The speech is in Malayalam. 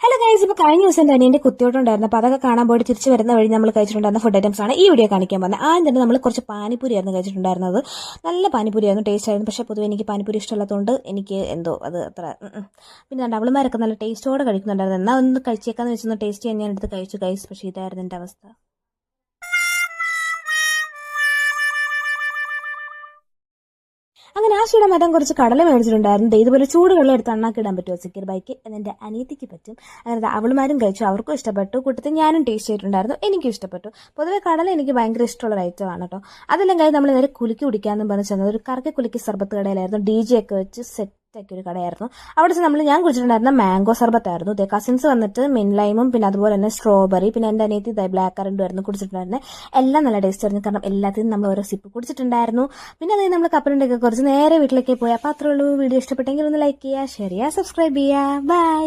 ഹലോ ഗൈസ്, ഇപ്പോൾ കഴിഞ്ഞ ദിവസം തന്നെ എൻ്റെ കുത്തിയോട്ടുണ്ടായിരുന്നു. അപ്പോൾ അതൊക്കെ കാണാൻ പോയിട്ട് തിരിച്ചു വരുന്ന വഴി നമ്മൾ കഴിച്ചിട്ടുണ്ടായിരുന്ന ഫുഡ് ഐറ്റംസ് ആണ് ഈ വീഡിയോ കാണിക്കാൻ പോകുന്നത്. ആദ്യം തന്നെ നമ്മൾ കുറച്ച് പാനിപ്പൂരി ആയിരുന്നു കഴിച്ചിട്ടുണ്ടായിരുന്നത്. നല്ല പാനിപ്പൂരി ആയിരുന്നു, ടേസ്റ്റ് ആയിരുന്നു. പക്ഷേ പൊതുവെ എനിക്ക് പാനിപ്പൂരി ഇഷ്ടമുള്ളതുകൊണ്ട് എനിക്ക് എന്തോ അത് അത്ര പിന്നെ അവളുമാരൊക്കെ നല്ല ടേസ്റ്റോടെ കഴിക്കുന്നുണ്ടായിരുന്നു. എന്നാൽ ഒന്ന് കഴിച്ചേക്കാന്ന് വെച്ചൊന്ന് ടേസ്റ്റ് ചെയ്യാൻ ഞാൻ എടുത്ത് കഴിച്ചു ഗൈസ്. പക്ഷേ ഇതായിരുന്നു എൻ്റെ അവസ്ഥ. അങ്ങനെ ആശയുടെ മതം കുറച്ച് കടല മേടിച്ചിട്ടുണ്ടായിരുന്നു. ഇതുപോലെ ചൂട് വെള്ളം എടുത്ത് അണ്ണാക്കിടാൻ പറ്റുമോ സിക്കിർ ബൈക്ക് എന്നെ അനിയത്തിക്ക് പറ്റും. അങ്ങനെ അവളുമാരും കഴിച്ചു, അവർക്കും ഇഷ്ടപ്പെട്ടു. കൂട്ടത്തിൽ ഞാനും ടേസ്റ്റ് ചെയ്തിട്ടുണ്ടായിരുന്നു, എനിക്കും ഇഷ്ടപ്പെട്ടു. പൊതുവെ കടല എനിക്ക് ഭയങ്കര ഇഷ്ടമുള്ള ഒരു ഐറ്റമാണ് കേട്ടോ. അതെല്ലാം കഴിഞ്ഞ് നമ്മൾ നേരെ കുലുക്കി കുടിക്കാമെന്നും പറഞ്ഞ് ചെന്നത് ഒരു കറക്കി കുലുക്കി സർബത്ത് കടയിലായിരുന്നു. DJ ഒക്കെ വെച്ച് സെറ്റ് ഒരു കടയായിരുന്നു. അവിടെ ഞാൻ കുടിച്ചിട്ടുണ്ടായിരുന്ന മാംഗോ സർബത്തായിരുന്നു. കസിൻസ് വന്നിട്ട് മിൻലൈമും പിന്നെ അതുപോലെ തന്നെ സ്ട്രോബെറി, പിന്നെ എൻ്റെ അനിയത്തി ബ്ലാക്ക് കറണ്ടും ആയിരുന്നു കുടിച്ചിട്ടുണ്ടായിരുന്നത്. എല്ലാം നല്ല ടേസ്റ്റ് ആയിരുന്നു, കാരണം എല്ലാത്തിനും നമ്മൾ ഓരോ സിപ്പ് കുടിച്ചിട്ടുണ്ടായിരുന്നു. പിന്നെ അതായത് നമ്മൾ കപ്പലുണ്ടൊക്കെ കുറച്ച് നേരെ വീട്ടിലേക്ക് പോയി. അപ്പോൾ അത്രേ ഉള്ളൂ. വീഡിയോ ഇഷ്ടപ്പെട്ടെങ്കിൽ ഒന്ന് ലൈക്ക് ചെയ്യുക, ഷെയർ ചെയ്യുക, സബ്സ്ക്രൈബ് ചെയ്യുക. ബൈ.